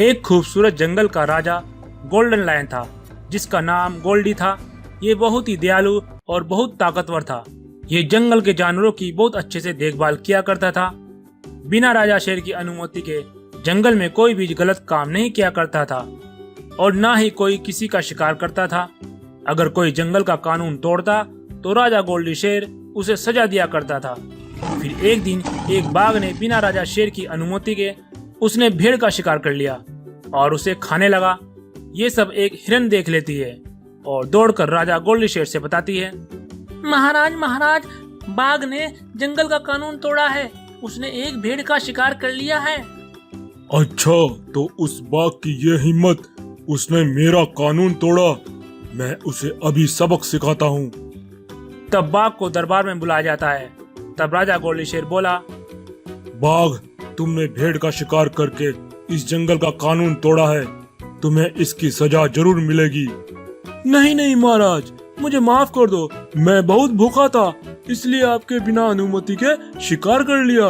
एक खूबसूरत जंगल का राजा गोल्डन लायन था, जिसका नाम गोल्डी था। ये बहुत ही दयालु और बहुत ताकतवर था। ये जंगल के जानवरों की बहुत अच्छे से देखभाल किया करता था। बिना राजा शेर की अनुमति के जंगल में कोई भी गलत काम नहीं किया करता था और ना ही कोई किसी का शिकार करता था। अगर कोई जंगल का कानून तोड़ता तो राजा गोल्डी शेर उसे सजा दिया करता था। फिर एक दिन एक बाघ ने बिना राजा शेर की अनुमति के उसने भेड़ का शिकार कर लिया और उसे खाने लगा। ये सब एक हिरन देख लेती है और दौड़कर राजा गोल्डी शेर से बताती है, महाराज महाराज, बाघ ने जंगल का कानून तोड़ा है। उसने एक भेड़ का शिकार कर लिया है। अच्छा, तो उस बाघ की ये हिम्मत, उसने मेरा कानून तोड़ा। मैं उसे अभी सबक सिखाता हूँ। तब बाघ को दरबार में बुलाया जाता है। तब राजा गोल्डी शेर बोला, बाघ, तुमने भेड़ का शिकार करके इस जंगल का कानून तोड़ा है। तुम्हें इसकी सजा जरूर मिलेगी। नहीं नहीं महाराज, मुझे माफ कर दो। मैं बहुत भूखा था, इसलिए आपके बिना अनुमति के शिकार कर लिया।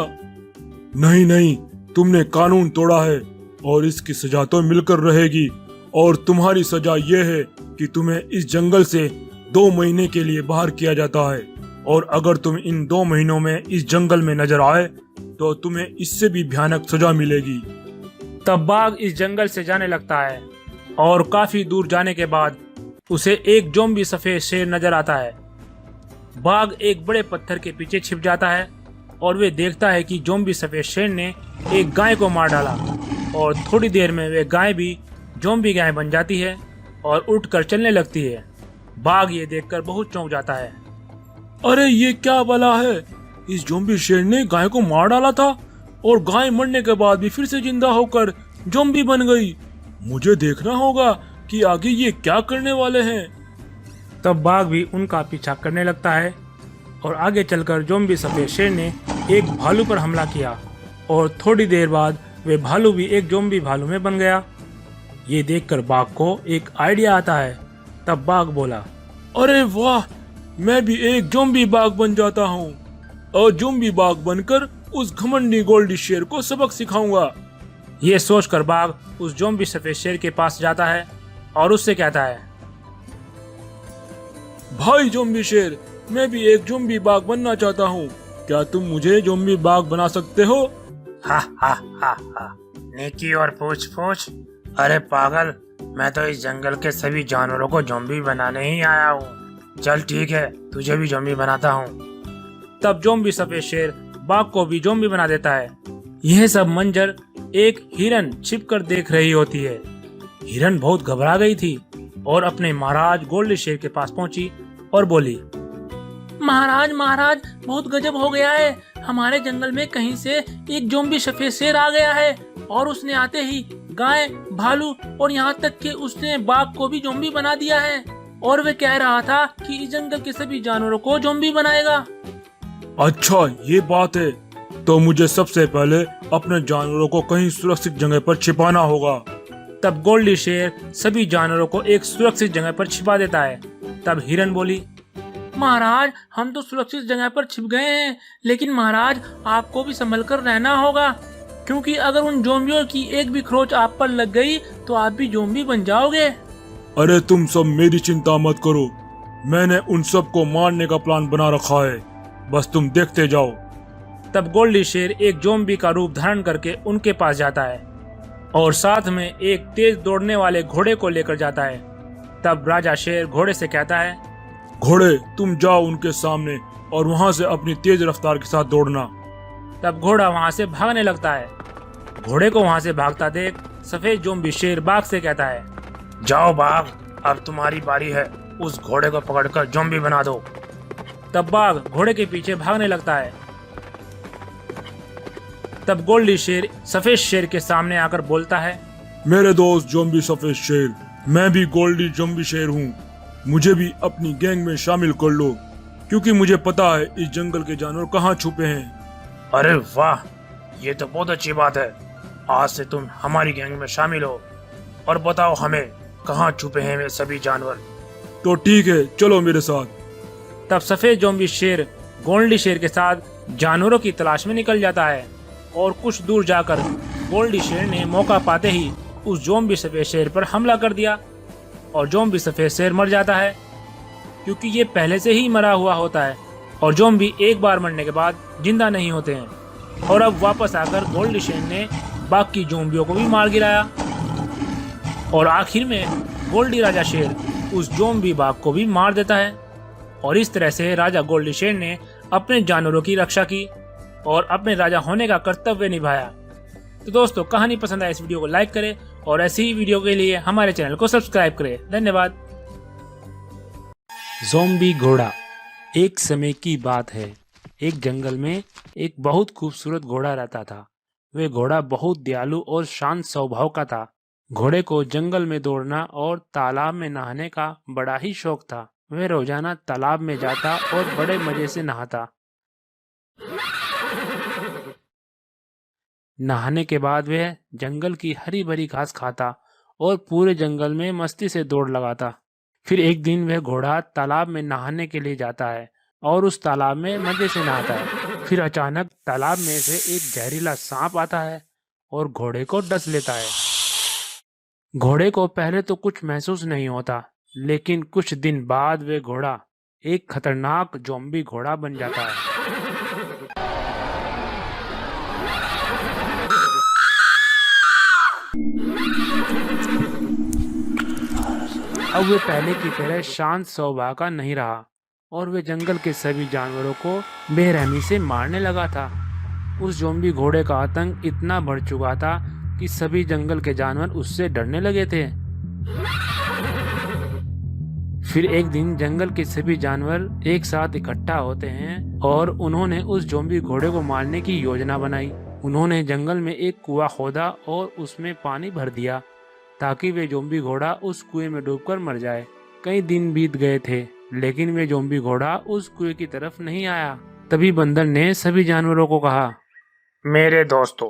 नहीं नहीं, तुमने कानून तोड़ा है और इसकी सजा तो मिलकर रहेगी। और तुम्हारी सजा ये है कि तुम्हें इस जंगल से 2 महीने के लिए बाहर किया जाता है। और अगर तुम इन 2 महीनों में इस जंगल में नजर आए तो तुम्हें इससे भी भयानक सजा मिलेगी। तब बाघ इस जंगल से जाने लगता है और काफी दूर जाने के बाद उसे एक जोम्बी सफेद शेर नजर आता है। बाघ एक बड़े पत्थर के पीछे छिप जाता है और वे देखता है कि जोम्बी सफेद शेर ने एक गाय को मार डाला और थोड़ी देर में वे गाय भी जोम्बी गाय बन जाती है और उठकर चलने लगती है। बाघ ये देखकर बहुत चौंक जाता है। अरे ये क्या भला है, इस जोम्बी शेर ने गाय को मार डाला था और गाय मरने के बाद भी फिर से जिंदा होकर जोम्बी बन गई। मुझे देखना होगा कि आगे ये क्या करने वाले हैं। तब बाघ भी उनका पीछा करने लगता है और आगे चलकर जोम्बी सफेद शेर ने एक भालू पर हमला किया और थोड़ी देर बाद वे भालू भी एक जोम्बी भालू में बन गया। ये देखकर बाघ को एक आइडिया आता है। तब बाघ बोला, अरे वाह, मैं भी एक जोम्बी बाघ बन जाता हूँ और जोम्बी बाघ बनकर उस घमंडी गोल्डी शेर को सबक सिखाऊंगा। ये सोचकर बाघ उस जोम्बी सफेद शेर के पास जाता है और उससे कहता है, भाई जोम्बी शेर, मैं भी एक जोम्बी बाघ बनना चाहता हूँ। क्या तुम मुझे जोम्बी बाघ बना सकते हो? हा हा हा हा, नेकी और पूछ पूछ। अरे पागल, मैं तो इस जंगल के सभी जानवरों को जोम्बी बनाने ही आया हूँ। चल ठीक है, तुझे भी जोम्बी बनाता हूँ। तब जोम्बी सफेद शेर बाघ को भी जोम्बी बना देता है। यह सब मंजर एक हिरन छिपकर देख रही होती है। हिरन बहुत घबरा गई थी और अपने महाराज गोल्डी शेर के पास पहुंची और बोली, महाराज महाराज, बहुत गजब हो गया है। हमारे जंगल में कहीं से एक जोम्बी सफेद शेर आ गया है और उसने आते ही गाय, भालू और यहाँ तक कि उसने बाघ को भी जोम्बी बना दिया है। और वे कह रहा था कि इस जंगल के सभी जानवरों को जोम्बी बनाएगा। अच्छा, ये बात है। तो मुझे सबसे पहले अपने जानवरों को कहीं सुरक्षित जगह पर छिपाना होगा। तब गोल्डी शेर सभी जानवरों को एक सुरक्षित जगह पर छिपा देता है। तब हिरन बोली, महाराज, हम तो सुरक्षित जगह पर छिप गए हैं, लेकिन महाराज आपको भी संभल कर रहना होगा, क्योंकि अगर उन जोम्बियों की एक भी खरोच आप पर लग गई तो आप भी जोम्बी बन जाओगे। अरे तुम सब मेरी चिंता मत करो, मैंने उन सब को मारने का प्लान बना रखा है, बस तुम देखते जाओ। तब गोल्डी शेर एक जोम्बी का रूप धारण करके उनके पास जाता है और साथ में एक तेज दौड़ने वाले घोड़े को लेकर जाता है। तब राजा शेर घोड़े से कहता है, घोड़े, तुम जाओ उनके सामने और वहां से अपनी तेज रफ्तार के साथ दौड़ना। तब घोड़ा वहां से भागने लगता है। घोड़े को वहां से भागता देख सफेद जोम्बी शेर बाघ से कहता है, जाओ बाघ, अब तुम्हारी बारी है, उस घोड़े को पकड़कर जोम्बी बना दो। तब बाघ घोड़े के पीछे भागने लगता है। तब गोल्डी शेर सफेद शेर के सामने आकर बोलता है, मेरे दोस्त जोम्बी सफेद शेर, मैं भी गोल्डी जोम्बी शेर हूँ। मुझे भी अपनी गैंग में शामिल कर लो, क्योंकि मुझे पता है इस जंगल के जानवर कहाँ छुपे हैं। अरे वाह, ये तो बहुत अच्छी बात है। आज से तुम हमारी गैंग में शामिल हो और बताओ हमें कहाँ छुपे हैं वे सभी जानवर। तो ठीक है, चलो मेरे साथ। तब सफेद जोम्बी शेर गोल्डी शेर के साथ जानवरों की तलाश में निकल जाता है और कुछ दूर जाकर गोल्डी शेर ने मौका पाते ही उस ज़ॉम्बी सफ़ेद शेर पर हमला कर दिया और ज़ॉम्बी सफ़ेद शेर मर जाता है क्योंकि ये पहले से ही मरा हुआ होता है और ज़ॉम्बी एक बार मरने के बाद जिंदा नहीं होते हैं। और अब वापस आकर गोल्डी शेर ने बाकी ज़ॉम्बियों को भी मार गिराया और आखिर में गोल्डी राजा शेर उस ज़ॉम्बी बाघ को भी मार देता है। और इस तरह से राजा गोल्डी शेर ने अपने जानवरों की रक्षा की और अपने राजा होने का कर्तव्य निभाया। तो दोस्तों, कहानी पसंद आए इस वीडियो को लाइक करें और ऐसी ही वीडियो के लिए हमारे चैनल को सब्सक्राइब करें। धन्यवाद। ज़ॉम्बी घोड़ा। एक समय की बात है, एक जंगल में एक बहुत खूबसूरत घोड़ा रहता था। वह घोड़ा बहुत दयालु और शांत स्वभाव का था। घोड़े को जंगल में दौड़ना और तालाब में नहाने का बड़ा ही शौक था। वह रोजाना तालाब में जाता और बड़े मजे से नहाता। नहाने के बाद वह जंगल की हरी भरी घास खाता और पूरे जंगल में मस्ती से दौड़ लगाता। फिर एक दिन वह घोड़ा तालाब में नहाने के लिए जाता है और उस तालाब में मजे से नहाता है। फिर अचानक तालाब में से एक जहरीला सांप आता है और घोड़े को डस लेता है। घोड़े को पहले तो कुछ महसूस नहीं होता, लेकिन कुछ दिन बाद वह घोड़ा एक खतरनाक ज़ॉम्बी घोड़ा बन जाता है। अब वे पहले की तरह शांत स्वभाव का नहीं रहा और वे जंगल के सभी जानवरों को बेरहमी से मारने लगा था। उस ज़ॉम्बी घोड़े का आतंक इतना बढ़ चुका था कि सभी जंगल के जानवर उससे डरने लगे थे। फिर एक दिन जंगल के सभी जानवर एक साथ इकट्ठा होते हैं और उन्होंने उस ज़ॉम्बी घोड़े को मारने की योजना बनाई। उन्होंने जंगल में एक कुआं खोदा और उसमें पानी भर दिया ताकि वे ज़ॉम्बी घोड़ा उस कुएं में डूबकर मर जाए। कई दिन बीत गए थे, लेकिन वे ज़ॉम्बी घोड़ा उस कुएं की तरफ नहीं आया। तभी बंदर ने सभी जानवरों को कहा, मेरे दोस्तों,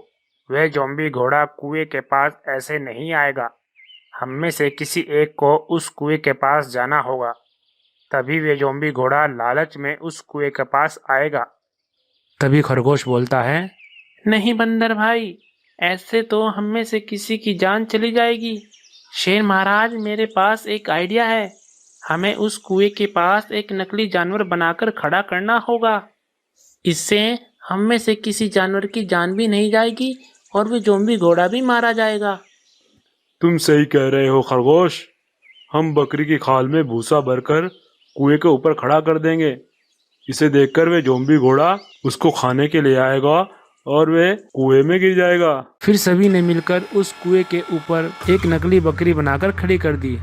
वह ज़ॉम्बी घोड़ा कुएं के पास ऐसे नहीं आएगा। हम में से किसी एक को उस कुएं के पास जाना होगा, तभी वे ज़ॉम्बी घोड़ा लालच में उस कुएं के पास आएगा। तभी खरगोश बोलता है, नहीं बंदर भाई, ऐसे तो हम में से किसी की जान चली जाएगी। शेर महाराज, मेरे पास एक आइडिया है। हमें उस कुएं के पास एक नकली जानवर बनाकर खड़ा करना होगा। इससे हम में से किसी जानवर की जान भी नहीं जाएगी और वो ज़ॉम्बी घोड़ा भी मारा जाएगा। तुम सही कह रहे हो खरगोश। हम बकरी की खाल में भूसा भरकर कुएं के ऊपर खड़ा कर देंगे। इसे देखकर वे ज़ॉम्बी घोड़ा उसको खाने के लिए आएगा और वे कुएं में गिर जाएगा। फिर सभी ने मिलकर उस कुएं के ऊपर एक नकली बकरी बनाकर खड़ी कर दी।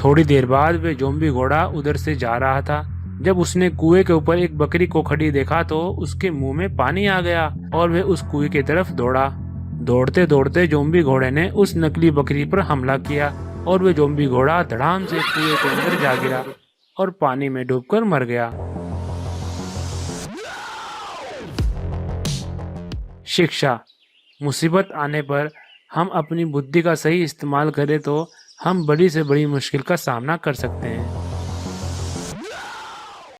थोड़ी देर बाद वे ज़ॉम्बी घोड़ा उधर से जा रहा था। जब उसने कुएं के ऊपर एक बकरी को खड़ी देखा तो उसके मुंह में पानी आ गया और वह उस कुएं की तरफ दौड़ा। दौड़ते दौड़ते ज़ॉम्बी घोड़े ने उस नकली बकरी पर हमला किया और वह ज़ॉम्बी घोड़ा धड़ाम से कुएं के अंदर जा गिरा और पानी में डूबकर मर गया। शिक्षा। मुसीबत आने पर हम अपनी बुद्धि का सही इस्तेमाल करें तो हम बड़ी से बड़ी मुश्किल का सामना कर सकते हैं।